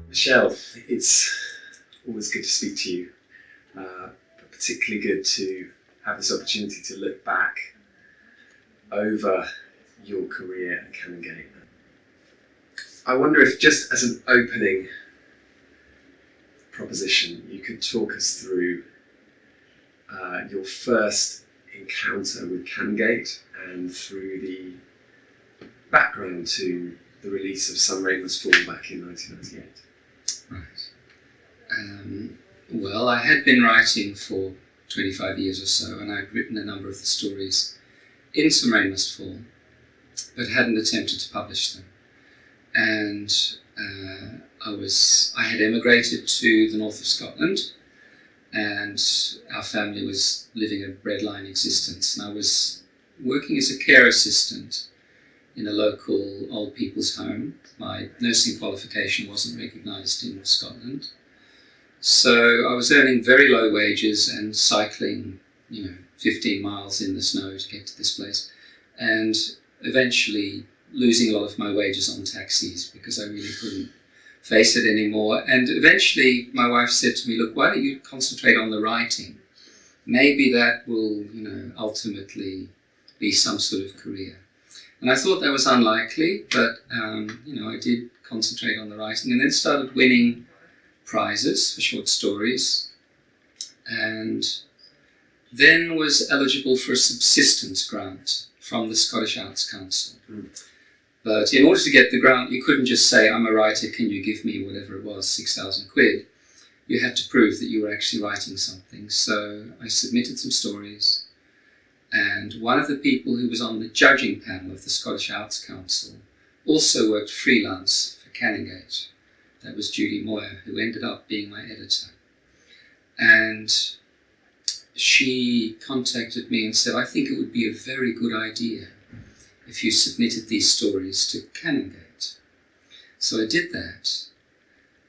Michel, it's always good to speak to you, but particularly good to have this opportunity to look back over your career at Canongate. I wonder if, just as an opening proposition, you could talk us through your first encounter with Canongate and through the background to the release of Some Rain Must Fall back in 1998. Right. Well, I had been writing for 25 years or so, and I'd written a number of the stories in Some Rain Must Fall, but hadn't attempted to publish them. And I had emigrated to the north of Scotland, and our family was living a breadline existence, and I was working as a care assistant in a local old people's home. My nursing qualification wasn't recognised in Scotland. So I was earning very low wages and cycling, 15 miles in the snow to get to this place, and eventually losing a lot of my wages on taxis because I really couldn't face it anymore. And eventually my wife said to me, look, why don't you concentrate on the writing? Maybe that will, ultimately be some sort of career. And I thought that was unlikely, but, I did concentrate on the writing and then started winning prizes for short stories, and then was eligible for a subsistence grant from the Scottish Arts Council. But in order to get the grant, you couldn't just say, I'm a writer, can you give me whatever it was, 6,000 quid? You had to prove that you were actually writing something. So I submitted some stories, and one of the people who was on the judging panel of the Scottish Arts Council also worked freelance for Canongate. That was Judy Moyer, who ended up being my editor. And she contacted me and said, I think it would be a very good idea if you submitted these stories to Canongate. So I did that.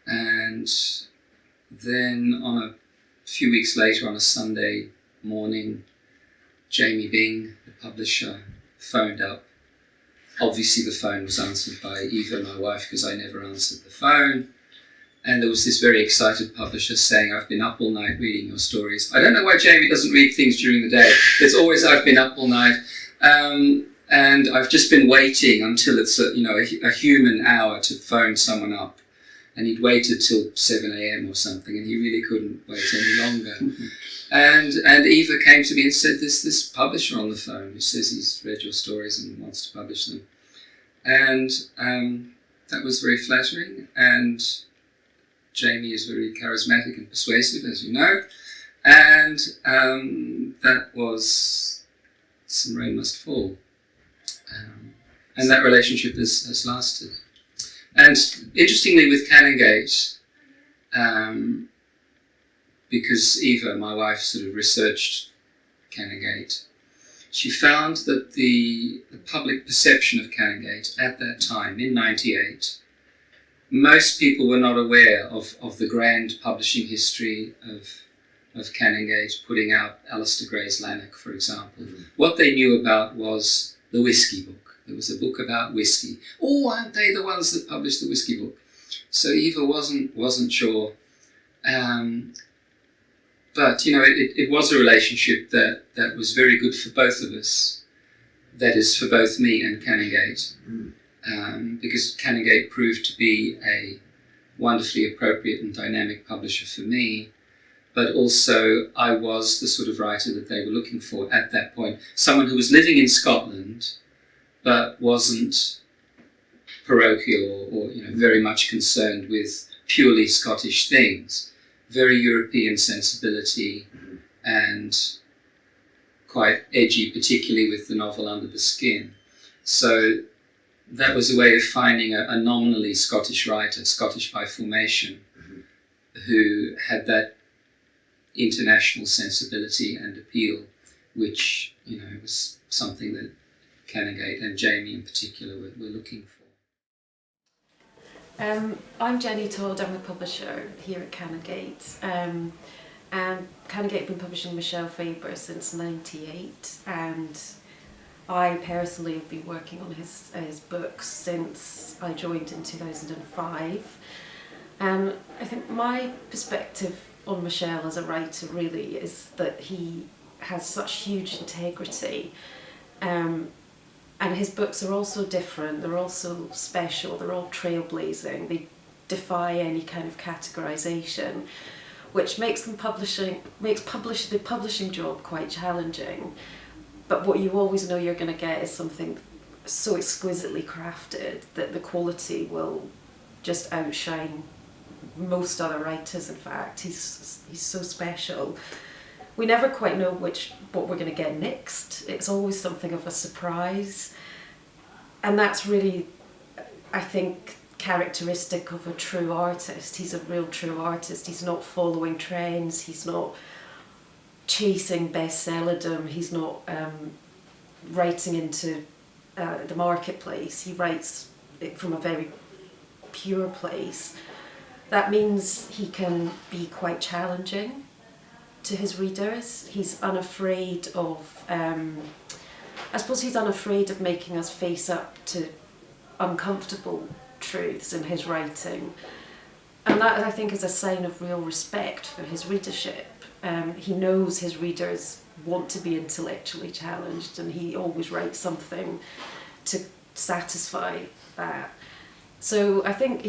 And then a few weeks later, on a Sunday morning, Jamie Bing, the publisher, phoned up. Obviously the phone was answered by Eva, my wife, because I never answered the phone. And there was this very excited publisher saying, I've been up all night reading your stories. I don't know why Jamie doesn't read things during the day. It's always, I've been up all night. And I've just been waiting until it's a human hour to phone someone up. And he'd waited till 7 a.m. or something, and he really couldn't wait any longer. And Eva came to me and said, there's this publisher on the phone who says he's read your stories and wants to publish them. And that was very flattering, and Jamie is very charismatic and persuasive, as you know, and that was Some Rain Must Fall. And that relationship has lasted. And interestingly with Canongate, because Eva, my wife, sort of researched Canongate, she found that the public perception of Canongate at that time, in '98, most people were not aware of the grand publishing history of Canongate, putting out Alistair Gray's Lanark, for example. What they knew about was the whiskey book. There was a book about whiskey. Oh, aren't they the ones that published the whiskey book? So Eva wasn't sure. But, it was a relationship that was very good for both of us. That is, for both me and Canongate. Because Canongate proved to be a wonderfully appropriate and dynamic publisher for me. But also, I was the sort of writer that they were looking for at that point. Someone who was living in Scotland, but wasn't parochial or very much concerned with purely Scottish things. Very European sensibility and quite edgy, particularly with the novel Under the Skin. So that was a way of finding a nominally Scottish writer, Scottish by formation, who had that international sensibility and appeal, which was something that Canongate and Jamie in particular were looking for. I'm Jenny Todd, I'm a publisher here at Canongate, And Canongate have been publishing Michel Faber since '98, and I personally have been working on his books since I joined in 2005. And I think my perspective on Michel as a writer really is that he has such huge integrity, and his books are also different, they're also special, they're all trailblazing, they defy any kind of categorization, which makes the publishing job quite challenging. But what you always know you're going to get is something so exquisitely crafted that the quality will just outshine most other writers. In fact, he's so special. We never quite know what we're going to get next. It's always something of a surprise, and that's really, I think, characteristic of a true artist. He's a real true artist. He's not following trends. He's not chasing bestsellerdom. He's not writing into the marketplace. He writes it from a very pure place. That means he can be quite challenging to his readers. He's unafraid of, I suppose he's unafraid of making us face up to uncomfortable truths in his writing. And that, I think, is a sign of real respect for his readership. He knows his readers want to be intellectually challenged, and he always writes something to satisfy that. So I think,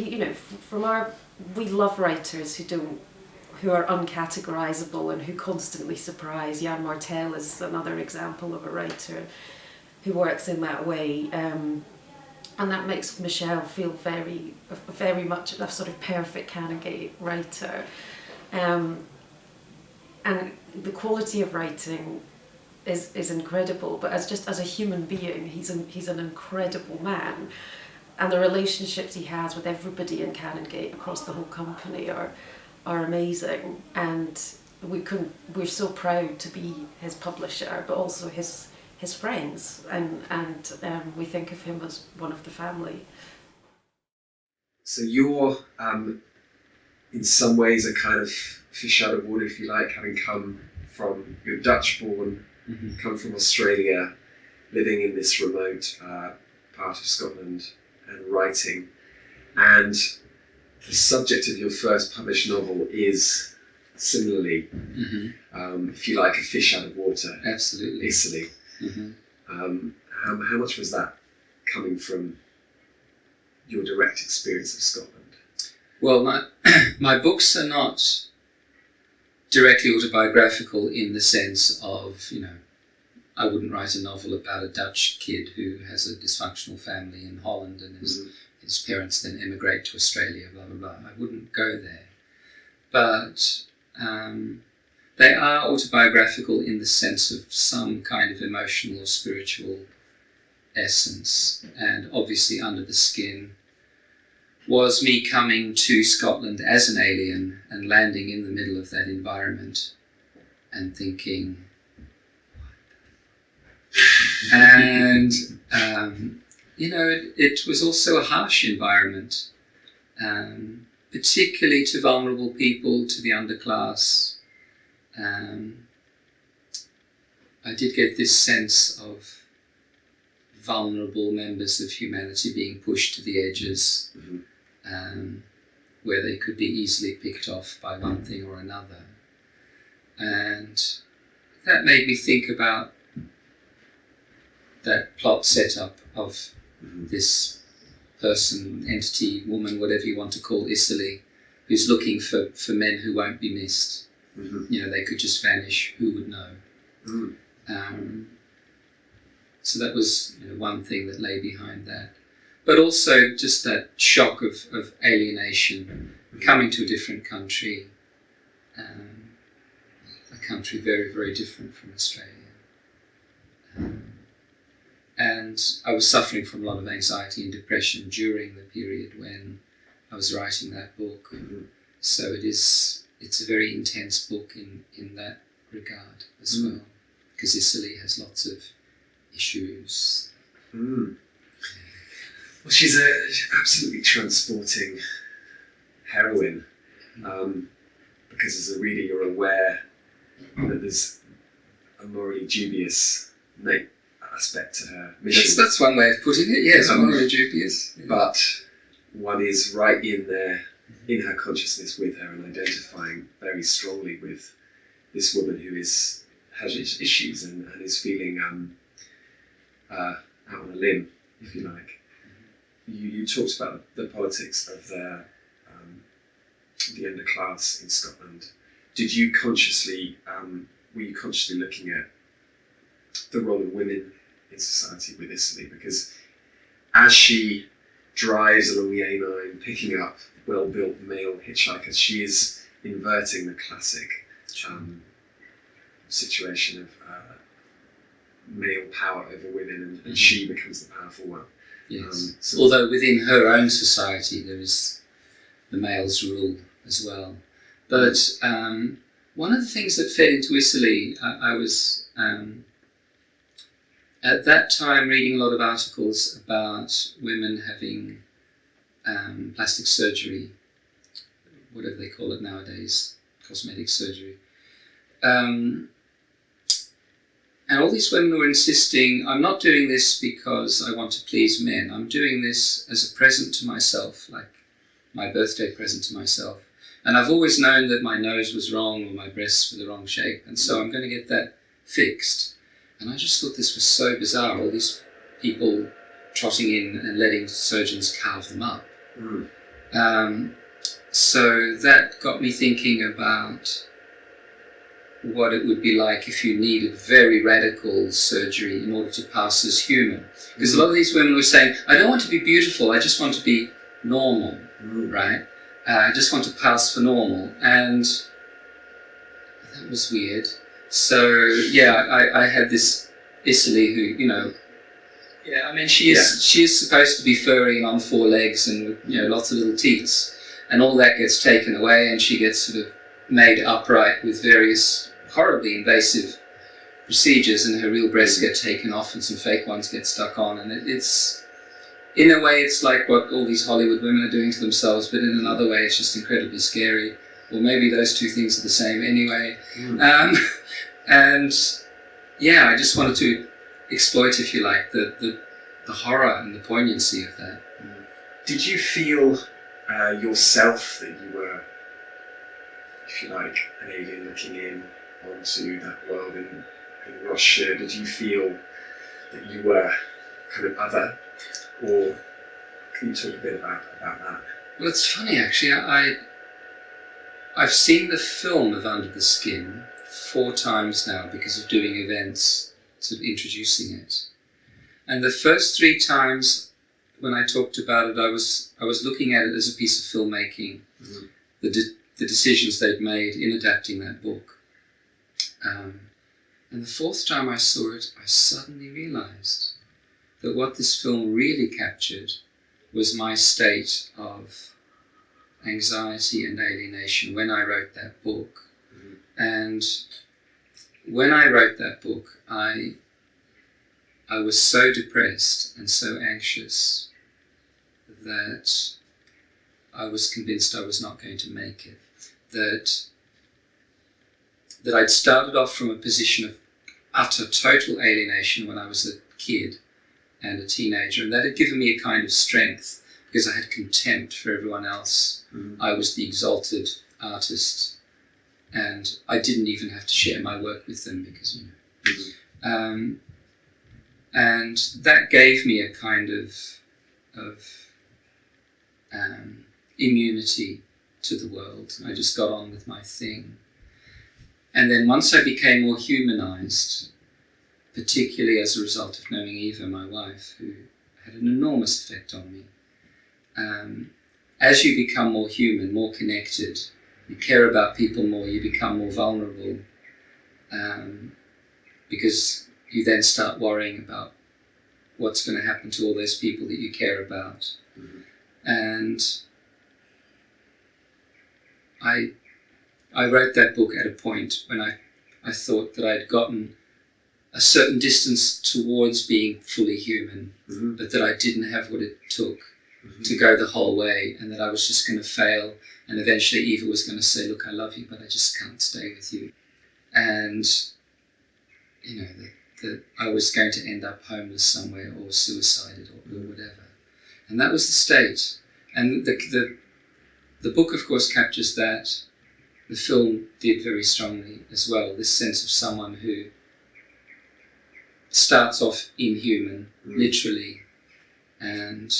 we love writers who are uncategorizable and who constantly surprise. Jan Martel is another example of a writer who works in that way. And that makes Michel feel very, very much a sort of perfect Canongate writer. And the quality of writing is incredible, but as a human being, he's an incredible man. And the relationships he has with everybody in Canongate across the whole company are amazing. And we're so proud to be his publisher, but also his friends, and we think of him as one of the family. So you're, in some ways, a kind of fish out of water, if you like, having come from, you're Dutch-born, come from Australia, living in this remote part of Scotland and writing. And the subject of your first published novel is similarly, if you like, a fish out of water. Absolutely. Italy. How much was that coming from your direct experience of Scotland? Well, my books are not directly autobiographical in the sense of, I wouldn't write a novel about a Dutch kid who has a dysfunctional family in Holland and his parents then emigrate to Australia, blah, blah, blah. I wouldn't go there. But they are autobiographical in the sense of some kind of emotional or spiritual essence. And obviously Under the Skin was me coming to Scotland as an alien and landing in the middle of that environment and thinking, and it was also a harsh environment, particularly to vulnerable people, to the underclass. I did get this sense of vulnerable members of humanity being pushed to the edges, where they could be easily picked off by one thing or another. And that made me think about that plot setup of this person, entity, woman, whatever you want to call Italy, who's looking for men who won't be missed. They could just vanish, who would know? So that was one thing that lay behind that. But also just that shock of alienation, coming to a different country, a country very, very different from Australia. And I was suffering from a lot of anxiety and depression during the period when I was writing that book. So it's a very intense book in that regard as well, because Italy has lots of issues. Well, she's an absolutely transporting heroine, because as a reader you're aware that there's a morally dubious aspect to her mission. That's one way of putting it, yes, morally dubious. Yeah. But one is right in there, in her consciousness with her, and identifying very strongly with this woman who has issues and is feeling out on a limb, if you like. You talked about the politics of the underclass in Scotland. Did you consciously, were you consciously looking at the role of women in society with Italy? Because as she drives along the A9, picking up well-built male hitchhikers, she is inverting the classic situation of male power over women, and she becomes the powerful one. Yes. Although within her own society there is the male's rule as well. But one of the things that fed into Italy, I was at that time reading a lot of articles about women having plastic surgery, whatever they call it nowadays, cosmetic surgery. And all these women were insisting, I'm not doing this because I want to please men. I'm doing this as a present to myself, like my birthday present to myself. And I've always known that my nose was wrong or my breasts were the wrong shape, and so I'm going to get that fixed. And I just thought this was so bizarre, all these people trotting in and letting surgeons carve them up. So that got me thinking about what it would be like if you needed very radical surgery in order to pass as human. Because a lot of these women were saying, I don't want to be beautiful, I just want to be normal, right? I just want to pass for normal. And that was weird. So, yeah, I had this Italy who, I mean, she is supposed to be furry and on four legs and, lots of little teats. And all that gets taken away and she gets sort of made upright with various horribly invasive procedures, and her real breasts get taken off and some fake ones get stuck on, and it's, in a way, it's like what all these Hollywood women are doing to themselves, but in another way it's just incredibly scary. Or maybe those two things are the same anyway. And yeah, I just wanted to exploit, if you like, the horror and the poignancy of that. Did you feel yourself that you were, if you like, an alien looking in onto that world in Russia? Did you feel that you were kind of other? Or can you talk a bit about that? Well, it's funny actually. I've seen the film of Under the Skin 4 times now because of doing events, sort of introducing it. And the first 3 times when I talked about it, I was looking at it as a piece of filmmaking, the decisions they'd made in adapting that book. And the 4th time I saw it, I suddenly realised that what this film really captured was my state of anxiety and alienation when I wrote that book. And when I wrote that book, I was so depressed and so anxious that I was convinced I was not going to make it. That I'd started off from a position of utter, total alienation when I was a kid and a teenager, and that had given me a kind of strength because I had contempt for everyone else. I was the exalted artist, and I didn't even have to share my work with them because, and that gave me a kind of immunity to the world. I just got on with my thing. And then once I became more humanized, particularly as a result of knowing Eva, my wife, who had an enormous effect on me, as you become more human, more connected, you care about people more, you become more vulnerable, because you then start worrying about what's going to happen to all those people that you care about. And I wrote that book at a point when I thought that I'd gotten a certain distance towards being fully human, but that I didn't have what it took to go the whole way, and that I was just going to fail And eventually Eva was going to say, look, I love you, but I just can't stay with you. And, you know, that I was going to end up homeless somewhere or suicided or whatever. And that was the state. And the book, of course, captures that. The film did very strongly as well, this sense of someone who starts off inhuman, literally, and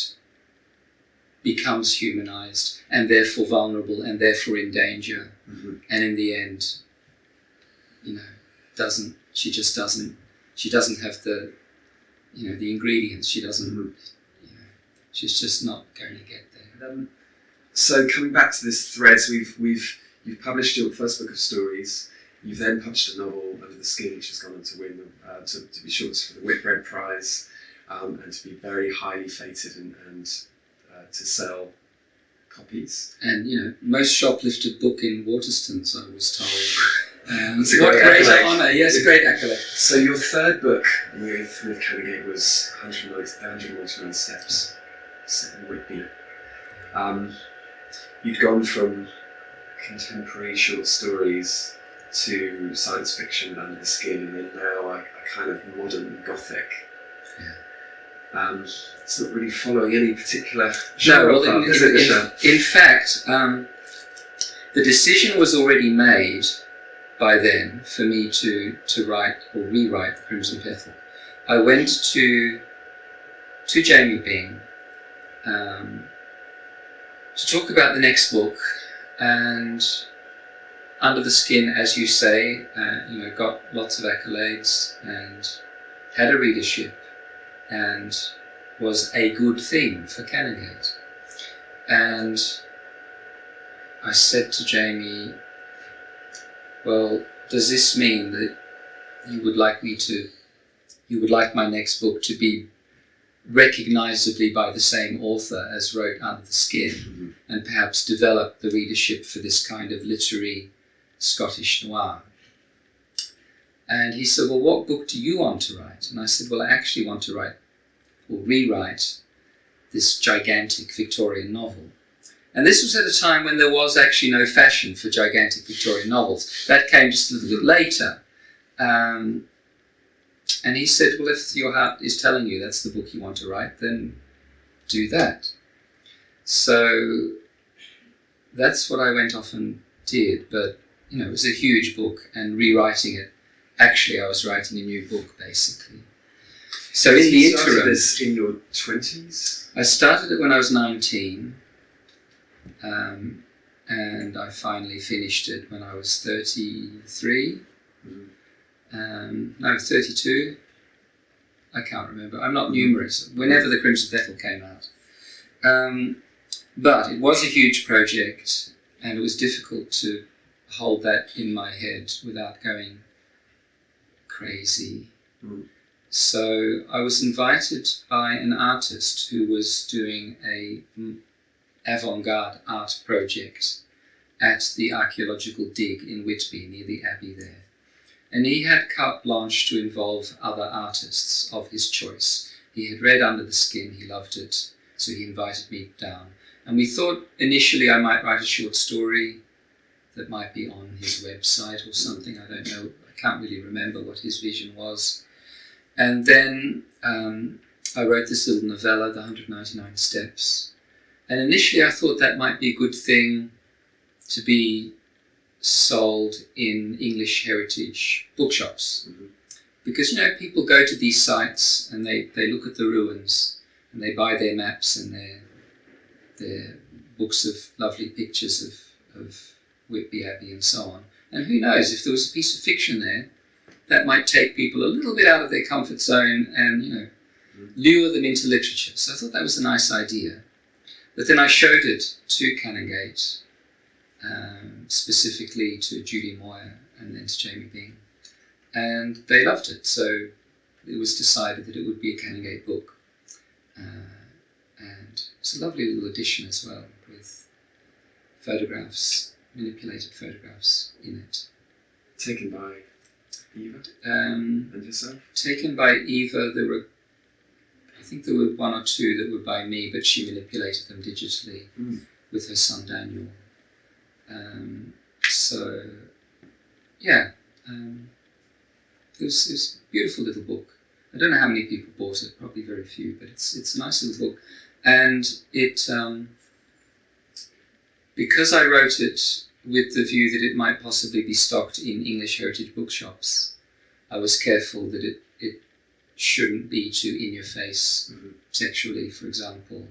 becomes humanized, and therefore vulnerable, and therefore in danger, and in the end, you know, she doesn't have the, you know, the ingredients. She doesn't, you know, she's just not going to get there. So coming back to this thread, you've published your first book of stories. You've then published a novel, Under the Skin, which has gone on to win, to be shortlisted for the Whitbread Prize, and to be very highly fated and to sell copies. And, you know, most shoplifted book in Waterstones, I was told. It's a what great great honour! Yes, great accolade. So your third book with Canongate was 199 Steps, set in Whitby. You'd gone from contemporary short stories to science fiction Under the Skin, and then now a kind of modern gothic. It's not really following any particular genre. In fact, the decision was already made by then for me to write or rewrite The Crimson Petal. I went to Jamie Byng to talk about the next book, and Under the Skin, as you say, you know, got lots of accolades and had a readership and was a good thing for Canongate. And I said to Jamie, well, does this mean that you would like my next book to be recognisably by the same author as wrote Under the Skin, and perhaps develop the readership for this kind of literary Scottish noir? And he said, well, what book do you want to write? And I said, well, I actually want to write or rewrite this gigantic Victorian novel. And this was at a time when there was actually no fashion for gigantic Victorian novels. That came just a little bit later. And he said, well, if your heart is telling you that's the book you want to write, then do that. So that's what I went off and did. But, you know, it was a huge book, and rewriting it, actually I was writing a new book, basically. So in the interim... You started this in your 20s? I started it when I was 19, and I finally finished it when I was 33. No, 32. I can't remember. I'm not numerous. Whenever The Crimson Petal came out. But it was a huge project, and it was difficult to hold that in my head without going crazy. So I was invited by an artist who was doing a avant-garde art project at the archaeological dig in Whitby, near the Abbey there. And he had carte blanche to involve other artists of his choice. He had read Under the Skin, he loved it, so he invited me down. And we thought initially I might write a short story that might be on his website or something, I don't know, I can't really remember what his vision was. And then I wrote this little novella, The 199 Steps. And initially I thought that might be a good thing to be sold in English heritage bookshops. Because, you know, people go to these sites and they look at the ruins and they buy their maps and their books of lovely pictures of Whitby Abbey and so on. And who knows, if there was a piece of fiction there, that might take people a little bit out of their comfort zone and, you know, lure them into literature. So I thought that was a nice idea. But then I showed it to Canongate, specifically to Judy Moyer and then to Jamie Byng. And they loved it, so it was decided that it would be a Canongate book. And it's a lovely little edition as well, with photographs, manipulated photographs in it. Taken by Eva and yourself? Taken by Eva. I think there were one or two that were by me, but she manipulated them digitally with her son Daniel. So, yeah, it was a beautiful little book. I don't know how many people bought it, probably very few, but it's a nice little book. And it, because I wrote it with the view that it might possibly be stocked in English heritage bookshops, I was careful that it shouldn't be too in-your-face sexually, for example,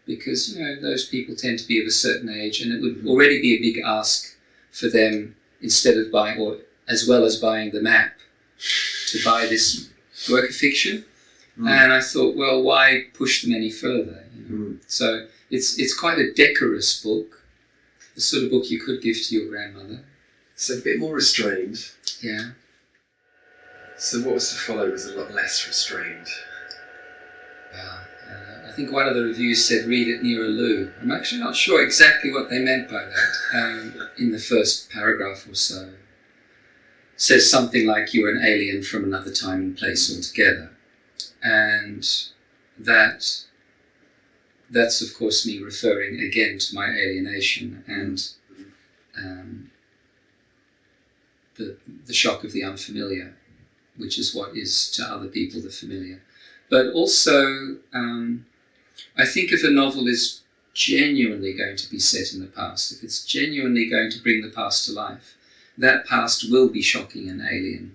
because, you know, those people tend to be of a certain age, and it would already be a big ask for them, instead of buying, or as well as buying the map, to buy this work of fiction. And I thought, well, why push them any further? You know? So it's quite a decorous book, the sort of book you could give to your grandmother. So a bit more restrained. Yeah. So what was to follow was a lot less restrained. Wow. I think one of the reviews said, read it near a loo. I'm actually not sure exactly what they meant by that. In the first paragraph or so. It says something like, you're an alien from another time and place altogether. And that's of course me referring again to my alienation and the shock of the unfamiliar, which is what is to other people the familiar. But also, I think if a novel is genuinely going to be set in the past, if it's genuinely going to bring the past to life, that past will be shocking and alien,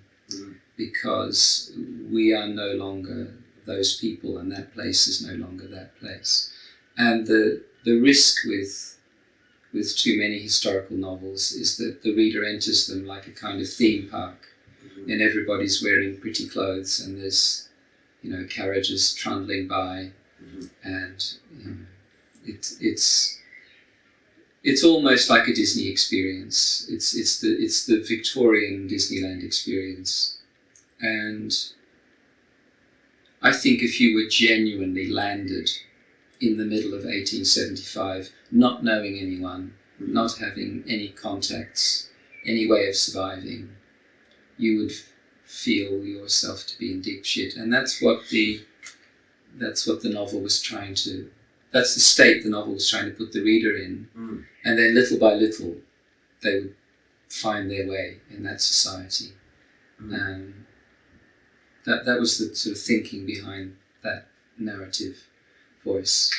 because we are no longer those people, and that place is no longer that place. And the risk with too many historical novels is that the reader enters them like a kind of theme park, and everybody's wearing pretty clothes, and there's, you know, carriages trundling by, and you know, it's almost like a Disney experience. It's the Victorian Disneyland experience. And I think if you were genuinely landed in the middle of 1875, not knowing anyone, not having any contacts, any way of surviving, you would feel yourself to be in deep shit. And that's what the novel was trying to, that's the state the novel was trying to put the reader in. And then little by little, they would find their way in that society. That was the sort of thinking behind that narrative voice.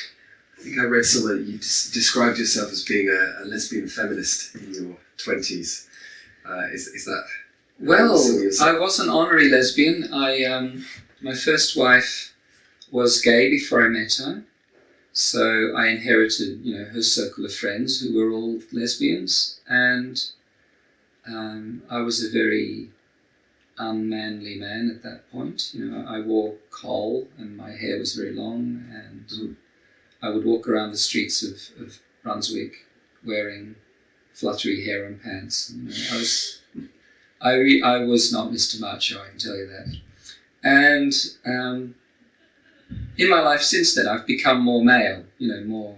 I think I read somewhere that you described yourself as being a lesbian feminist in your 20s. Is that... Well, I was an honorary lesbian. My first wife was gay before I met her, so I inherited, you know, her circle of friends who were all lesbians, and I was a very unmanly man at that point. You know, I wore coal and my hair was very long, and I would walk around the streets of Brunswick wearing fluttery hair and pants. You know, I was not Mr. Macho, I can tell you that. And in my life since then, I've become more male, you know, more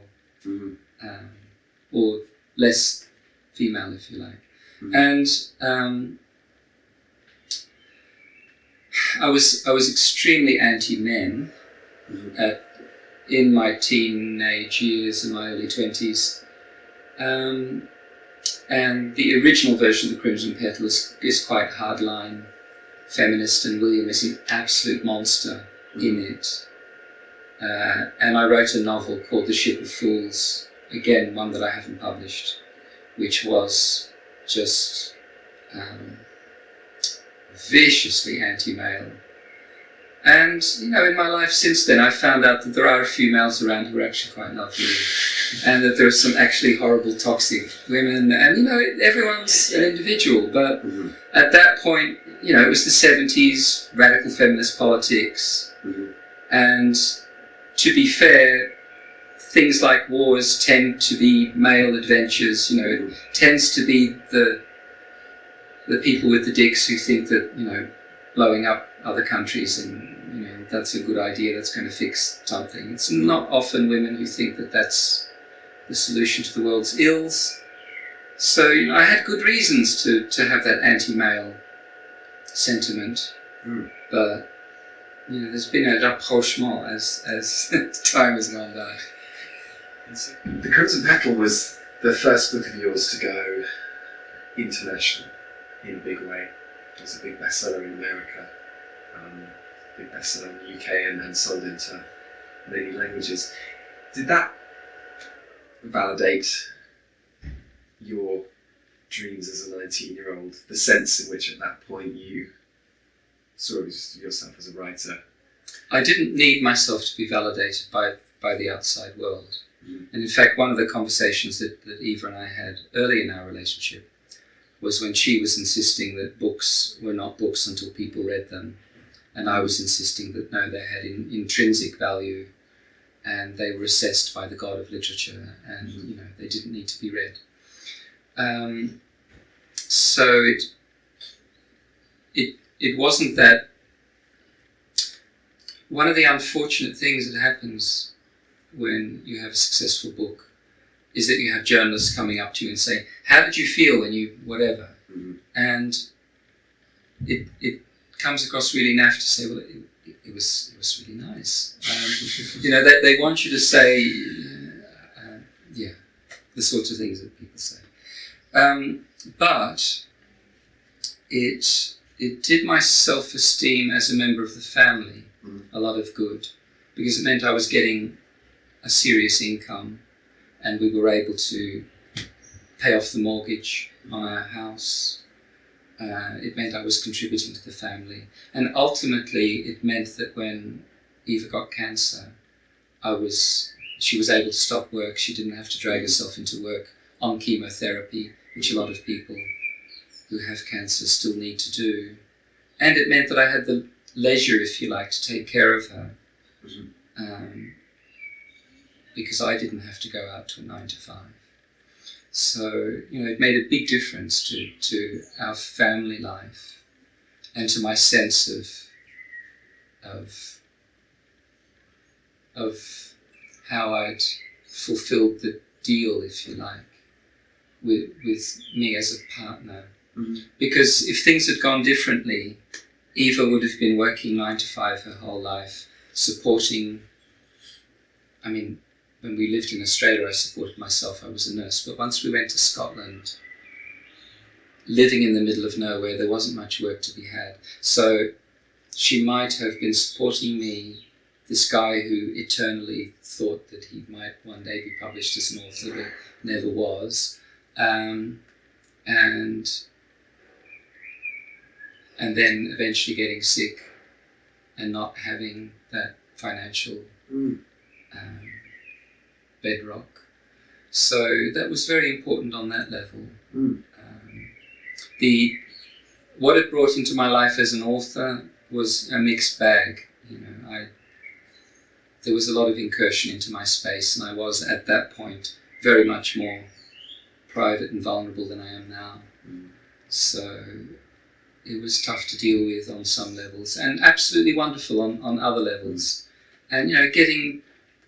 or less female, if you like. And I was extremely anti-men in my teenage years, in my early 20s. And the original version of the Crimson Petal is quite hardline feminist, and William is an absolute monster in it. And I wrote a novel called The Ship of Fools, again, one that I haven't published, which was just viciously anti-male. And, you know, in my life since then, I found out that there are a few males around who are actually quite lovely, and that there are some actually horrible, toxic women, and, you know, everyone's an individual, but at that point, you know, it was the 70s, radical feminist politics, and to be fair, things like wars tend to be male adventures, you know, it tends to be the people with the dicks who think that, you know, blowing up other countries and, you know, that's a good idea, that's going to fix something. It's not often women who think that that's the solution to the world's ills. So, you know, I had good reasons to have that anti-male sentiment, but, you know, there's been a rapprochement as time has gone by. The Crimson Petal was the first book of yours to go international in a big way. It was a big bestseller in America, big bestseller in the UK, and sold into many languages. Did that validate your dreams as a 19-year-old? The sense in which at that point you saw yourself as a writer? I didn't need myself to be validated by the outside world. And in fact, one of the conversations that Eva and I had early in our relationship was when she was insisting that books were not books until people read them, and I was insisting that no, they had intrinsic value and they were assessed by the god of literature, and they didn't need to be read. So it wasn't that. One of the unfortunate things that happens when you have a successful book is that you have journalists coming up to you and saying, how did you feel when you whatever? And it comes across really naff to say, well, it was really nice. They want you to say, the sorts of things that people say. But it did my self-esteem as a member of the family a lot of good, because it meant I was getting a serious income, and we were able to pay off the mortgage on our house. It meant I was contributing to the family, and ultimately it meant that when Eva got cancer, she was able to stop work. She didn't have to drag herself into work on chemotherapy, which a lot of people who have cancer still need to do. And it meant that I had the leisure, if you like, to take care of her. Because I didn't have to go out to a 9 to 5. So, it made a big difference to our family life and to my sense of how I'd fulfilled the deal, if you like, with me as a partner. Because if things had gone differently, Eva would have been working 9 to 5 her whole life, supporting. When we lived in Australia, I supported myself. I was a nurse. But once we went to Scotland, living in the middle of nowhere, there wasn't much work to be had. So she might have been supporting me, this guy who eternally thought that he might one day be published as an author, but never was. And then eventually getting sick and not having that financial bedrock. So that was very important on that level. What it brought into my life as an author was a mixed bag. There was a lot of incursion into my space, and I was at that point very much more private and vulnerable than I am now. So it was tough to deal with on some levels, and absolutely wonderful on other levels. And getting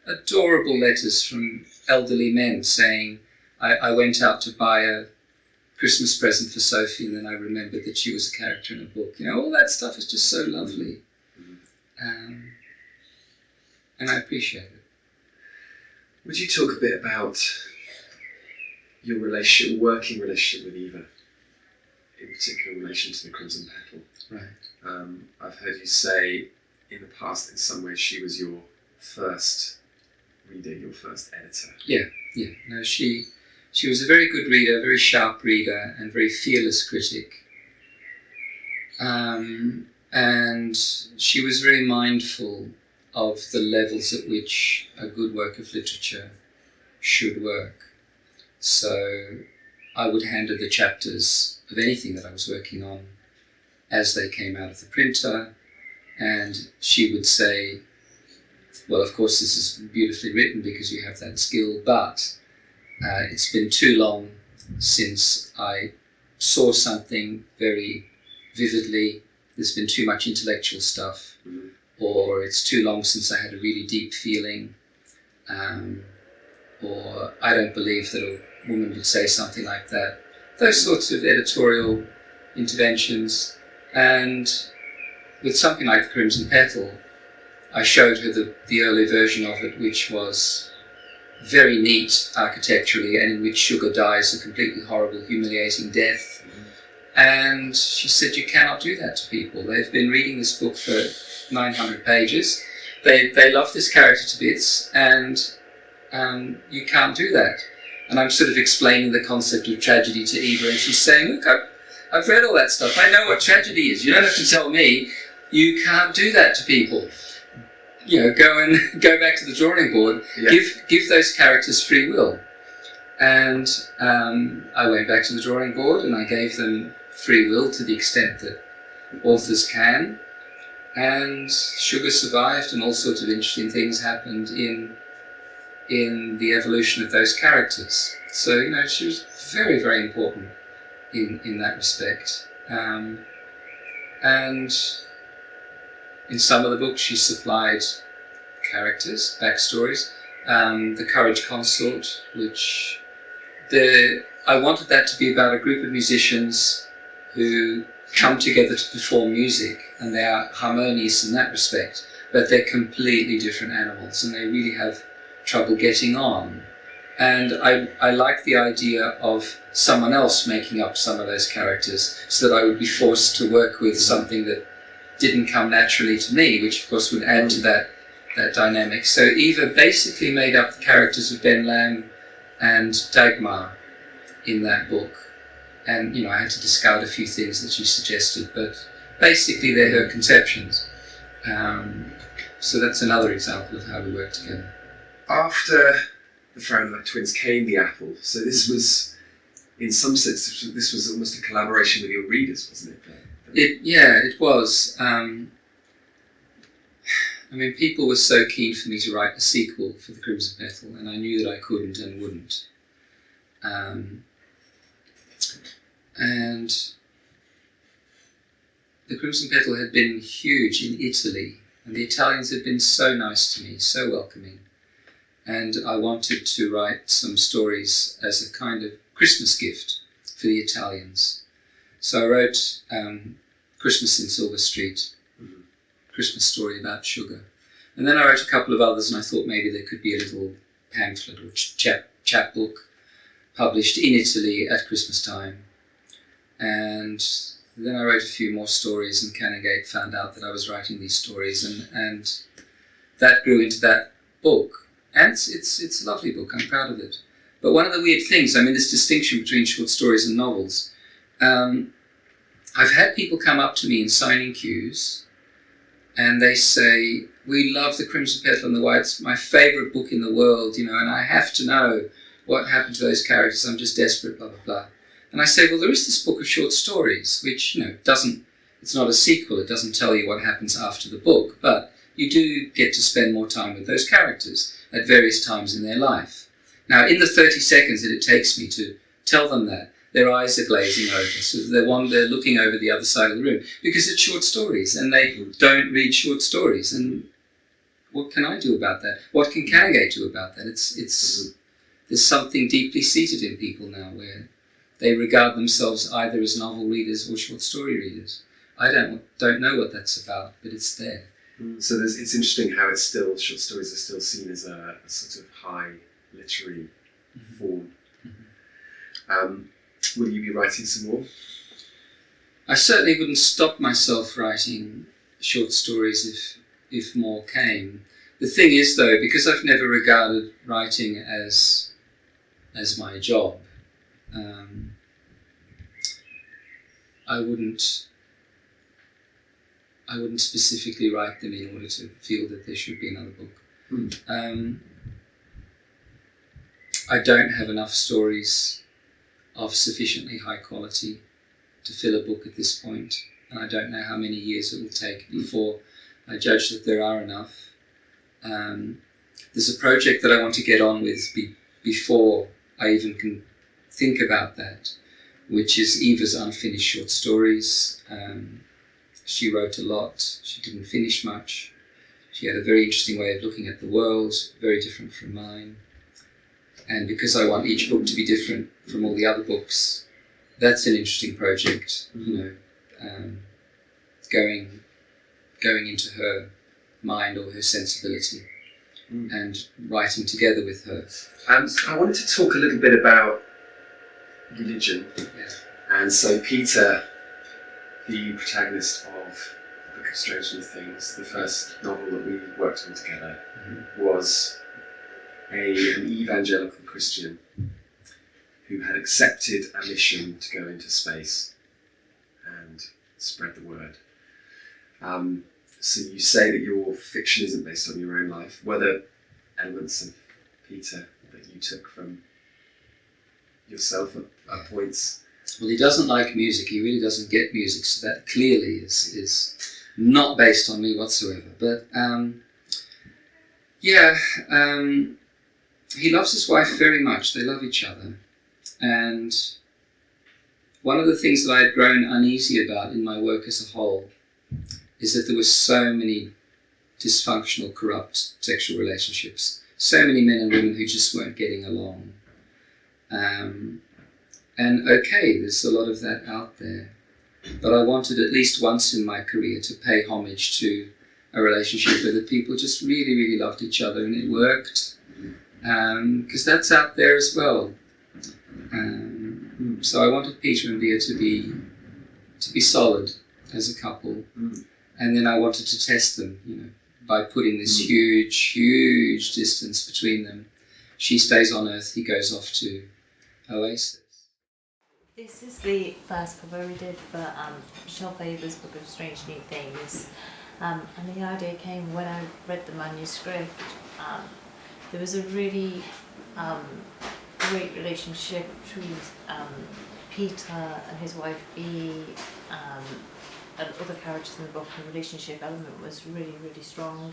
adorable letters from elderly men saying, I went out to buy a Christmas present for Sophie, and then I remembered that she was a character in a book. All that stuff is just so lovely. And I appreciate it. Would you talk a bit about your working relationship with Eva, in particular in relation to the Crimson Petal? Right. I've heard you say in the past, in some ways, she was your first reader, your first editor. Yeah. No, she was a very good reader, very sharp reader, and very fearless critic. And she was very mindful of the levels at which a good work of literature should work. So I would hand her the chapters of anything that I was working on as they came out of the printer, and she would say, well, of course this is beautifully written because you have that skill, but it's been too long since I saw something very vividly. There's been too much intellectual stuff, or it's too long since I had a really deep feeling, or I don't believe that a woman would say something like that. Those sorts of editorial interventions. And with something like the Crimson Petal, I showed her the early version of it, which was very neat architecturally, and in which Sugar dies a completely horrible, humiliating death. And she said, you cannot do that to people. They've been reading this book for 900 pages. They love this character to bits, and you can't do that. And I'm sort of explaining the concept of tragedy to Eva, and she's saying, look, I've read all that stuff. I know what tragedy is. You don't have to tell me. You can't do that to people. Go back to the drawing board. Yeah. Give those characters free will. And I went back to the drawing board and I gave them free will to the extent that authors can. And Sugar survived, and all sorts of interesting things happened in the evolution of those characters. So she was very, very important in that respect. And in some of the books she supplied characters, backstories. The Courage Consort, which I wanted that to be about a group of musicians who come together to perform music, and they are harmonious in that respect, but they're completely different animals and they really have trouble getting on. And I like the idea of someone else making up some of those characters, so that I would be forced to work with something that didn't come naturally to me, which of course would add to that dynamic. So Eva basically made up the characters of Ben Lamb and Dagmar in that book. And I had to discard a few things that she suggested, but basically they're her conceptions. So that's another example of how we work together. After the Fahrenheit Twins came the Apple. So this was, in some sense, this was almost a collaboration with your readers, wasn't it? It was. People were so keen for me to write a sequel for the Crimson Petal, and I knew that I couldn't and wouldn't. And the Crimson Petal had been huge in Italy, and the Italians had been so nice to me, so welcoming. And I wanted to write some stories as a kind of Christmas gift for the Italians. So I wrote Christmas in Silver Street, Christmas story about sugar. And then I wrote a couple of others, and I thought maybe there could be a little pamphlet or chapbook published in Italy at Christmas time. And then I wrote a few more stories, and Canongate found out that I was writing these stories, and that grew into that book. And it's a lovely book, I'm proud of it. But one of the weird things, this distinction between short stories and novels, I've had people come up to me in signing queues, and they say, we love the Crimson Petal and the White, it's my favourite book in the world, and I have to know what happened to those characters, I'm just desperate, blah, blah, blah. And I say, well, there is this book of short stories, which, it's not a sequel, it doesn't tell you what happens after the book, but you do get to spend more time with those characters at various times in their life. Now, in the 30 seconds that it takes me to tell them that, their eyes are glazing over, so they're looking over the other side of the room, because it's short stories, and they don't read short stories. And what can I do about that? What can Canongate do about that? There's something deeply seated in people now where they regard themselves either as novel readers or short story readers. I don't know what that's about, but it's there. So it's interesting how short stories are still seen as a sort of high literary form. Will you be writing some more? I certainly wouldn't stop myself writing short stories if more came. The thing is, though, because I've never regarded writing as my job, I wouldn't specifically write them in order to feel that there should be another book. I don't have enough stories of sufficiently high quality to fill a book at this point, and I don't know how many years it will take before I judge that there are enough. There's a project that I want to get on with before I even can think about that, which is Eva's unfinished short stories. She wrote a lot, she didn't finish much. She had a very interesting way of looking at the world, very different from mine. And because I want each book to be different from all the other books, that's an interesting project, going into her mind or her sensibility. and writing together with her. I wanted to talk a little bit about religion. Yeah. And so Peter, the protagonist of Book of Strange New Things, the first novel that we worked on together, was an evangelical Christian who had accepted a mission to go into space and spread the word. So you say that your fiction isn't based on your own life. Were there elements of Peter that you took from yourself at points? Well, he doesn't like music. He really doesn't get music, so that clearly is not based on me whatsoever. But he loves his wife very much. They love each other. And one of the things that I had grown uneasy about in my work as a whole is that there were so many dysfunctional, corrupt sexual relationships. So many men and women who just weren't getting along. And okay, there's a lot of that out there. But I wanted at least once in my career to pay homage to a relationship where the people just really, really loved each other and it worked. Because that's out there as well. So I wanted Peter and Bea to be solid as a couple. And then I wanted to test them, by putting this huge, huge distance between them. She stays on Earth, he goes off to Oasis. This is the first cover we did for Michel Faber's Book of Strange New Things. And the idea came when I read the manuscript. There was a really great relationship between Peter and his wife Bea, and other characters in the book. The relationship element was really, really strong.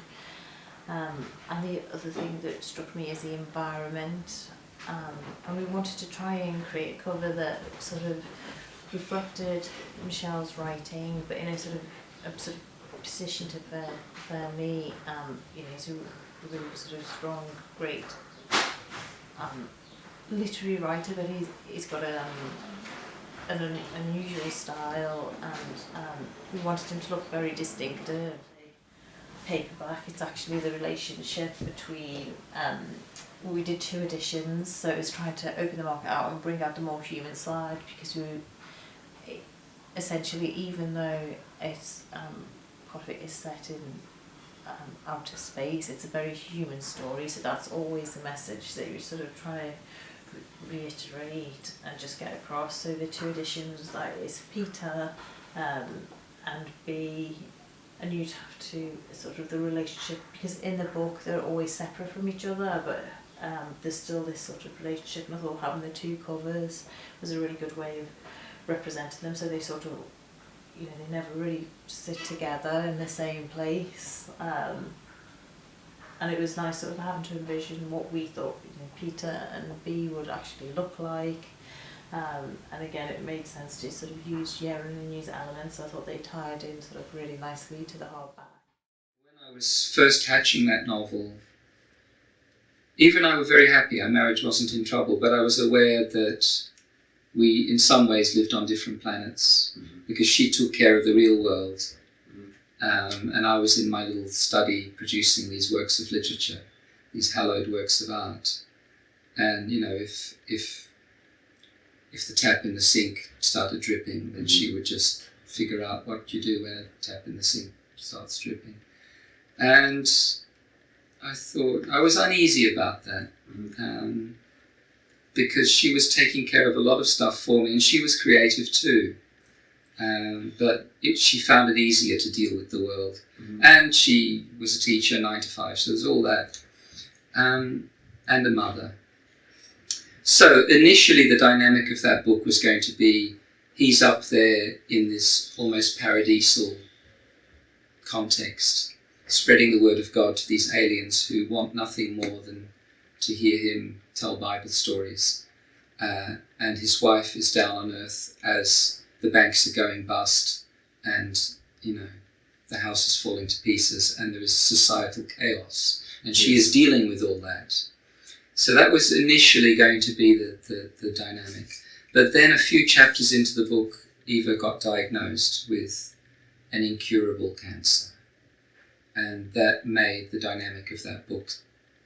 And the other thing that struck me is the environment. And we wanted to try and create a cover that sort of reflected Michel's writing, but in a sort of position to for me. He's a really sort of strong, great literary writer, but he's got an unusual style, and we wanted him to look very distinctive. Paperback, it's actually the relationship between, we did 2 editions, so it was trying to open the market out and bring out the more human side, because essentially, even though it's part of it is set in outer space, it's a very human story, so that's always the message that you sort of try to reiterate and just get across. So the 2 editions, that is Peter and Bea, and you'd have to sort of the relationship, because in the book they're always separate from each other, but there's still this sort of relationship, and I thought having the 2 covers was a really good way of representing them, so they sort of, they never really sit together in the same place. And it was nice sort of having to envision what we thought Peter and Bea would actually look like. And again, it made sense to sort of use Yeren and use elements, so I thought they tied in sort of really nicely to the hardback. When I was first hatching that novel, Eva and I were very happy. Our marriage wasn't in trouble, but I was aware that we, in some ways, lived on different planets, because she took care of the real world. And I was in my little study producing these works of literature, these hallowed works of art. And, if the tap in the sink started dripping, then she would just figure out what you do when a tap in the sink starts dripping. And I thought, I was uneasy about that, because she was taking care of a lot of stuff for me, and she was creative too. But she found it easier to deal with the world. And she was a teacher, 9 to 5, so there's all that. And a mother. So initially the dynamic of that book was going to be, he's up there in this almost paradisal context, spreading the word of God to these aliens who want nothing more than to hear him tell Bible stories. And his wife is down on earth as the banks are going bust, and the house is falling to pieces, and there is societal chaos, and she is dealing with all that. So that was initially going to be the dynamic. But then a few chapters into the book, Eva got diagnosed with an incurable cancer, and that made the dynamic of that book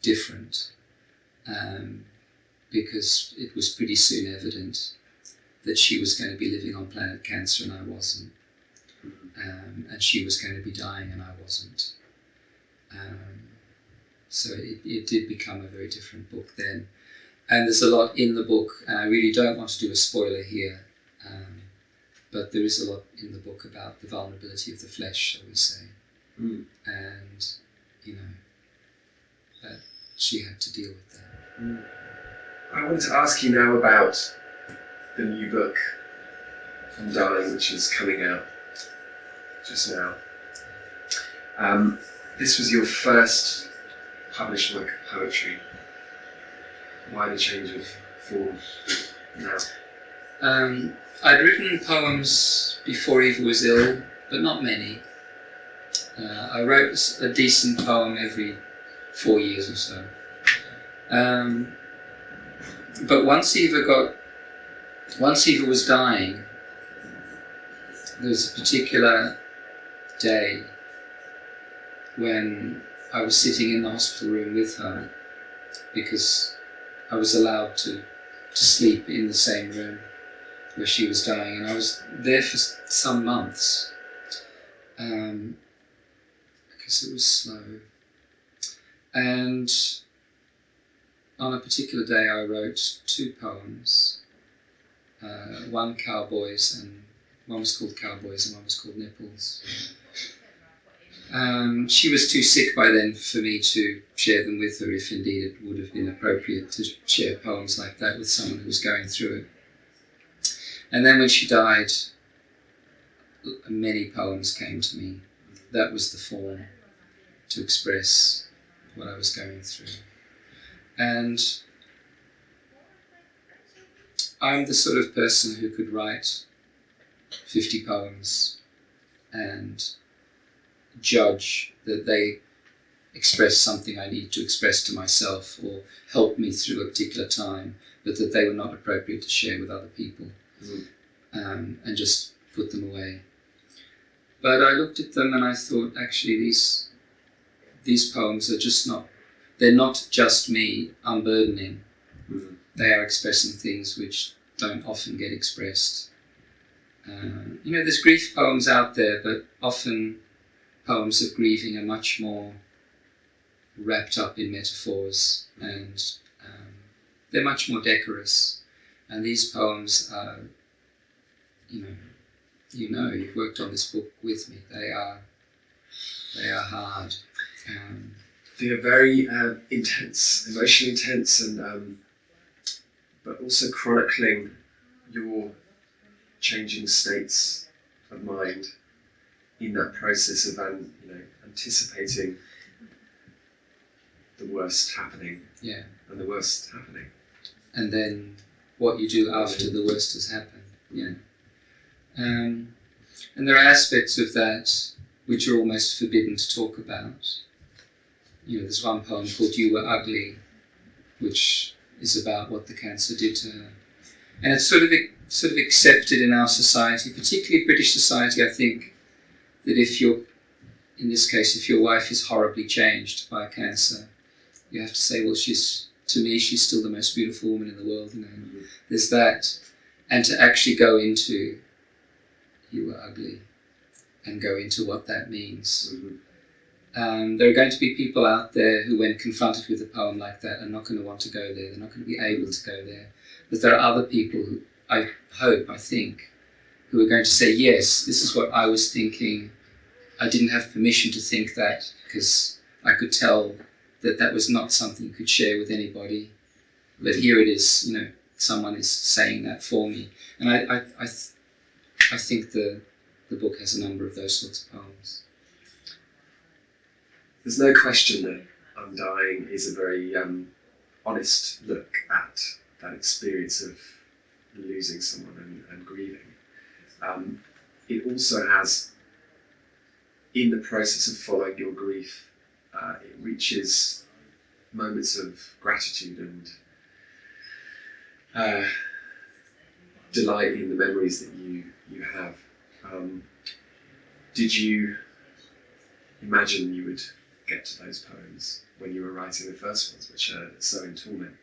different, because it was pretty soon evident that she was going to be living on planet Cancer and I wasn't, and she was going to be dying and I wasn't. So it did become a very different book then. And there's a lot in the book, and I really don't want to do a spoiler here, but there is a lot in the book about the vulnerability of the flesh, shall we say. And, you know, that she had to deal with that. I wanted to ask you now about the new book, Undying, which is coming out just now. This was your first published work of poetry. Why the change of form now? I'd written poems before Eva was ill, but not many. I wrote a decent poem every 4 years or so. But once Eva was dying, there was a particular day when I was sitting in the hospital room with her, because I was allowed to sleep in the same room where she was dying, and I was there for some months, because it was slow. And on a particular day I wrote 2 poems, one Cowboys, and one was called Cowboys and one was called Nipples. She was too sick by then for me to share them with her, if indeed it would have been appropriate to share poems like that with someone who was going through it. And then when she died, many poems came to me. That was the form to express what I was going through. And I'm the sort of person who could write 50 poems and judge that they express something I need to express to myself or help me through a particular time, but that they were not appropriate to share with other people, and just put them away. But I looked at them and I thought, actually, these poems are just not, they're not just me unburdening. They are expressing things which don't often get expressed. You know, there's grief poems out there, but often poems of grieving are much more wrapped up in metaphors, and they're much more decorous. And these poems are, you've worked on this book with me. They are hard. They are very intense, emotionally intense, and but also chronicling your changing states of mind in that process of anticipating the worst happening, and the worst happening, and then what you do after the worst has happened. And there are aspects of that which are almost forbidden to talk about. There's one poem called "You Were Ugly," which is about what the cancer did to her, and it's sort of accepted in our society, particularly British society. I think that if your wife is horribly changed by cancer, you have to say, well, she's still the most beautiful woman in the world. There's that, and to actually go into "You Were Ugly" and go into what that means. There are going to be people out there who, when confronted with a poem like that, are not going to want to go there. They're not going to be able to go there. But there are other people who, I think, who are going to say, yes, this is what I was thinking. I didn't have permission to think that, because I could tell that was not something you could share with anybody. But here it is, someone is saying that for me. And I think the book has a number of those sorts of poems. There's no question that Undying is a very honest look at that experience of losing someone and grieving. It also has, in the process of following your grief, it reaches moments of gratitude and delight in the memories that you have. Did you imagine you would get to those poems when you were writing the first ones, which are so in torment?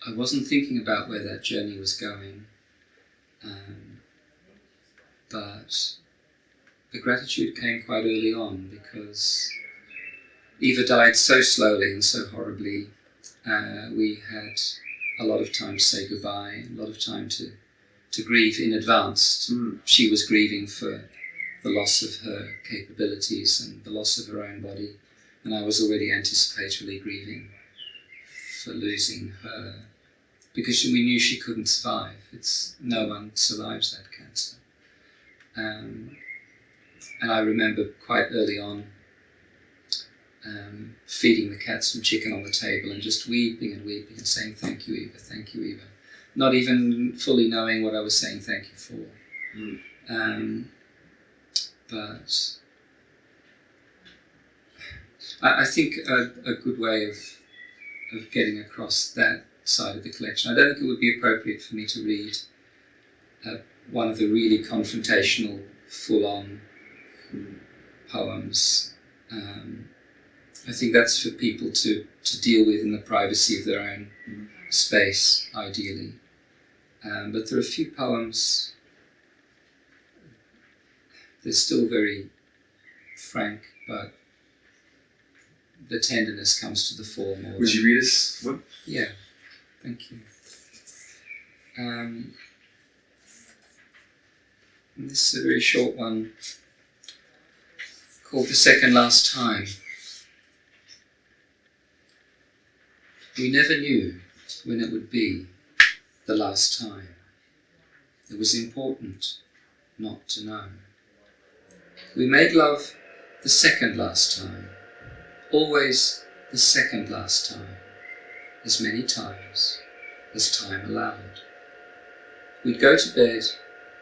I wasn't thinking about where that journey was going, but the gratitude came quite early on because Eva died so slowly and so horribly. We had a lot of time to say goodbye, a lot of time to grieve in advance. She was grieving for the loss of her capabilities and the loss of her own body, and I was already anticipatorily grieving for losing her, because we knew she couldn't survive. No one survives that cancer. And I remember quite early on feeding the cats some chicken on the table and just weeping and weeping and saying, "Thank you, Eva, thank you, Eva." Not even fully knowing what I was saying thank you for. But I think a good way of getting across that side of the collection, I don't think it would be appropriate for me to read one of the really confrontational, full-on poems. I think that's for people to deal with in the privacy of their own space, ideally. But there are a few poems, they're still very frank, but the tenderness comes to the fore more. Would you read us one? Yeah, thank you. This is a very short one called "The Second Last Time." We never knew when it would be the last time. It was important not to know. We made love the second last time, always the second last time, as many times as time allowed. We'd go to bed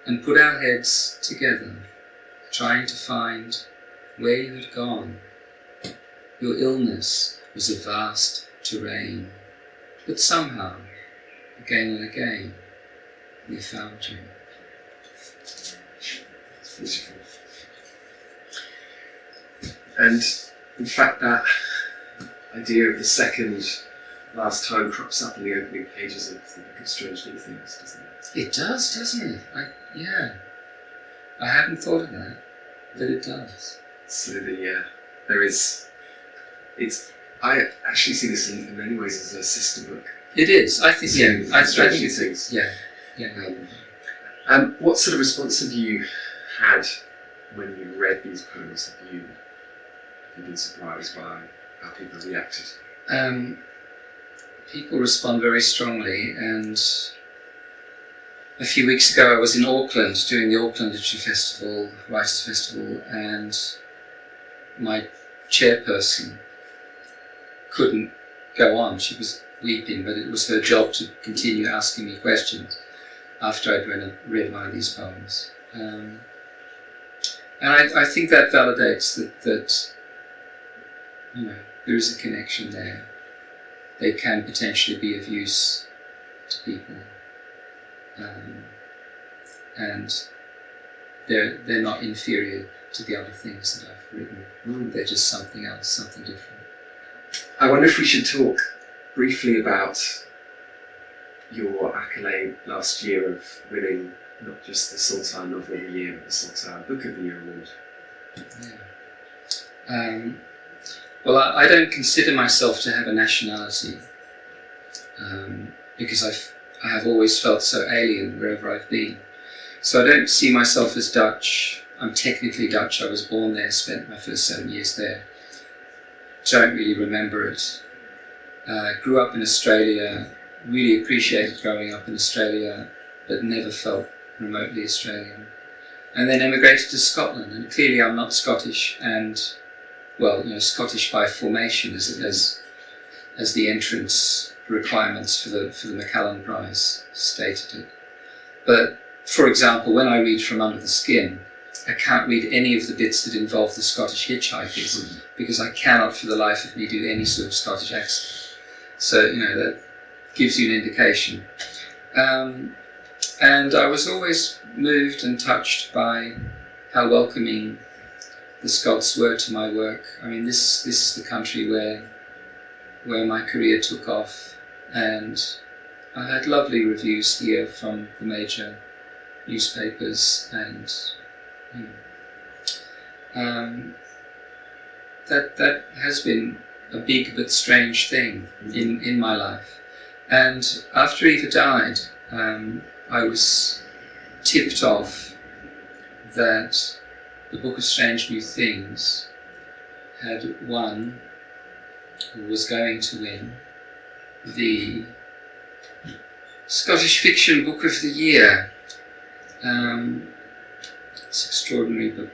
and put our heads together, trying to find where you had gone. Your illness was a vast terrain, but somehow, again and again, we found you. It's beautiful. And in fact, that idea of the second last time crops up in the opening pages of the Book of Strange New Things, doesn't it? It does, doesn't it? I hadn't thought of that, but it does. So I actually see this in many ways as a sister book. It is, I think, yeah. I Strange think New it's, Things. yeah. What sort of response have you had when you read these poems? Have you been surprised by how people reacted? People respond very strongly, and a few weeks ago I was in Auckland doing the Auckland Literary Festival, Writers' Festival, and my chairperson couldn't go on. She was weeping, but it was her job to continue asking me questions after I'd read one of these poems. And I think that validates that there is a connection there. They can potentially be of use to people. And they're not inferior to the other things that I've written. They're just something else, something different. I wonder if we should talk briefly about your accolade last year of winning not just the Saltire Novel of the Year, but the Saltire Book of the Year award. Yeah. Well, I don't consider myself to have a nationality because I have always felt so alien wherever I've been. So I don't see myself as Dutch. I'm technically Dutch. I was born there, spent my first 7 years there. Don't really remember it. Grew up in Australia, really appreciated growing up in Australia, but never felt remotely Australian. And then emigrated to Scotland, and clearly I'm not Scottish, and Scottish by formation as the entrance requirements for the Macallan Prize stated it. But for example, when I read From Under the Skin, I can't read any of the bits that involve the Scottish hitchhikers because I cannot for the life of me do any sort of Scottish accent. So, that gives you an indication. And I was always moved and touched by how welcoming the Scots were to my work. I mean, this is the country where my career took off, and I had lovely reviews here from the major newspapers, and that has been a big but strange thing in my life. And after Eva died, I was tipped off that the Book of Strange New Things had won, or was going to win, the Scottish Fiction Book of the Year. It's extraordinary, but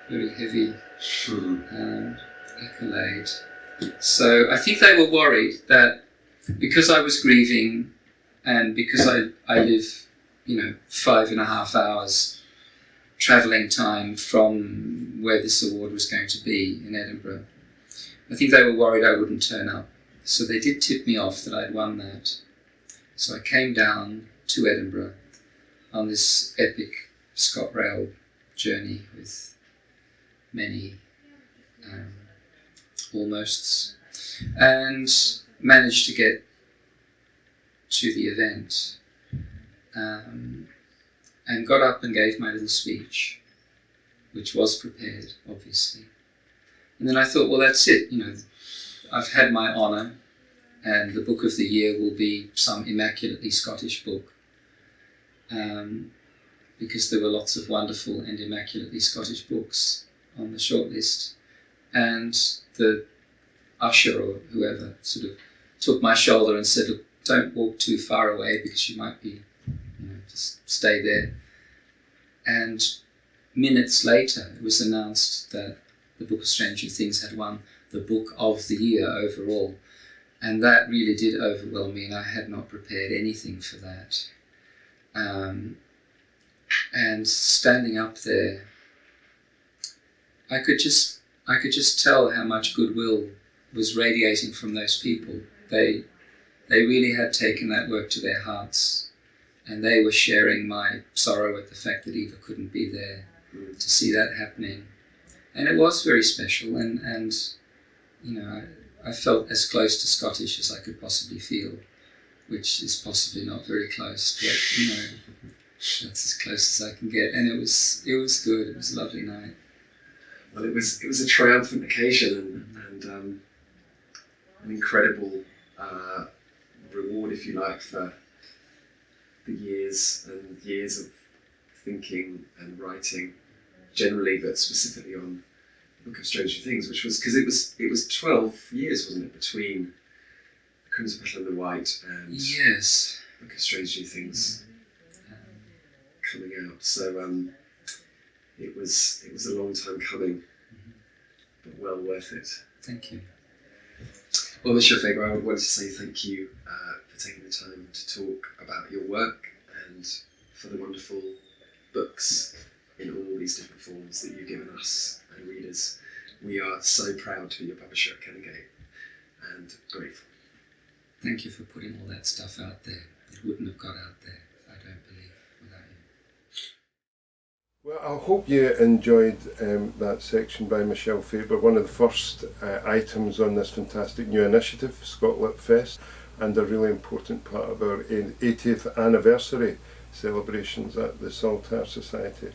very heavy accolade. So I think they were worried that because I was grieving, and because I live, 5.5 hours travelling time from where this award was going to be in Edinburgh, I think they were worried I wouldn't turn up. So they did tip me off that I'd won that. So I came down to Edinburgh on this epic ScotRail journey with many almosts, and managed to get to the event, and got up and gave my little speech, which was prepared, obviously. And then I thought, well, that's it, I've had my honour, and the book of the year will be some immaculately Scottish book, because there were lots of wonderful and immaculately Scottish books on the shortlist. And the usher or whoever sort of took my shoulder and said, look, don't walk too far away because you might be, just stay there. And minutes later, it was announced that the Book of Strange New Things had won the Book of the Year overall. And that really did overwhelm me, and I had not prepared anything for that. And standing up there, I could just tell how much goodwill was radiating from those people. They really had taken that work to their hearts, and they were sharing my sorrow at the fact that Eva couldn't be there to see that happening. And it was very special, and I felt as close to Scottish as I could possibly feel, which is possibly not very close, but that's as close as I can get. And it was good. It was a lovely night. Well, it was a triumphant occasion, and an incredible reward, if you like, for the years and years of thinking and writing generally, but specifically on the Book of Strange New Things, which was because it was 12 years, wasn't it, between Crimson Petal and the White and yes, Book of Strange New Things coming out. So it was a long time coming, but well worth it. Thank you. Well, Michel Faber, I wanted to say thank you for taking the time to talk about your work and for the wonderful books in all these different forms that you've given us and readers. We are so proud to be your publisher at Canongate and grateful. Thank you for putting all that stuff out there. It wouldn't have got out there, I don't believe, without you. Well, I hope you enjoyed that section by Michel Faber, one of the first items on this fantastic new initiative, ScotLitFest, and a really important part of our 80th anniversary celebrations at the Saltire Society.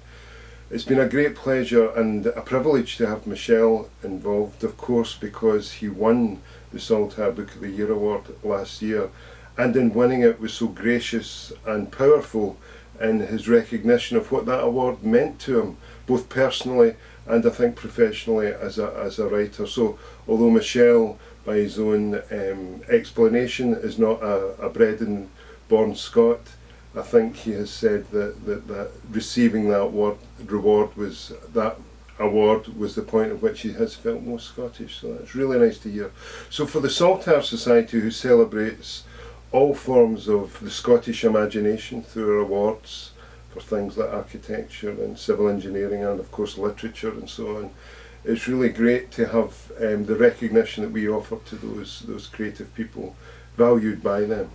It's been a great pleasure and a privilege to have Michel involved, of course, because he won the Saltire Book of the Year award last year, and in winning it was so gracious and powerful in his recognition of what that award meant to him, both personally and I think professionally as a writer. So although Michel, by his own explanation, is not a bred and born Scot, I think he has said that receiving that reward was the point at which he has felt most Scottish. So that's really nice to hear. So for the Saltire Society, who celebrates all forms of the Scottish imagination through our awards for things like architecture and civil engineering and of course literature and so on, it's really great to have the recognition that we offer to those creative people valued by them.